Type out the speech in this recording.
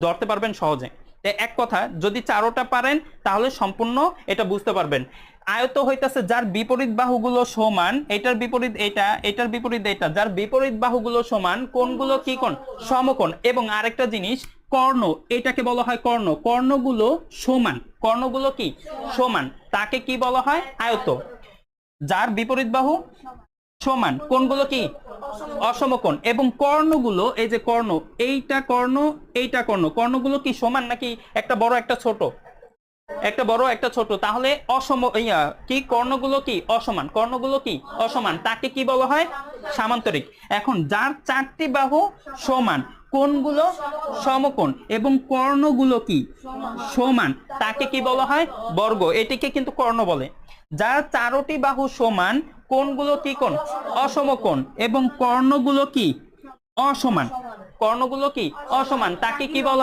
ধরতে পারবেন সহজে। এক কথা, যদি চারোটা পারেন তাহলে সম্পূর্ণ এটা বুঝতে পারবেন। আয়ত হইতাছে যার বিপরীত বাহুগুলো সমান, এটার বিপরীত এটা, এটার বিপরীত এটা, যার বিপরীত বাহুগুলো সমান, কোণগুলো কি কোণ? সমকোণ। এবং আরেকটা জিনিস, কর্ণ, এটাকে বলা হয় কর্ণ, কর্ণগুলো সমান, কর্ণগুলো কি সমান, তাকে কি বলা হয়? আয়ত। যার বিপরীত বাহু সমান, কোণগুলো কি অসমকোণ। এবং কর্ণগুলো, এই যে কর্ণ, এইটা কর্ণ, এইটা কর্ণ, কর্ণগুলো কি সমান নাকি একটা বড় একটা ছোট? একটা বড় একটা ছোট, তাহলে কি কর্ণগুলো কি অসমান, কর্ণগুলো কি অসমান, তাকে কি বলা হয়? সামান্তরিক। এখন যার চারটি বাহু সমান, কোণগুলো সমকোণ এবং কর্ণগুলো কি সমান, তাকে কি বলা হয়? বর্গ। এটিকে কিন্তু কর্ণ বলে। যার চারটি বাহু সমান, কোণগুলো কি কোণ? অসমকোণ এবং কর্ণগুলো কি অসমান, কর্ণগুলো কি অসমান, তাকে কি বলা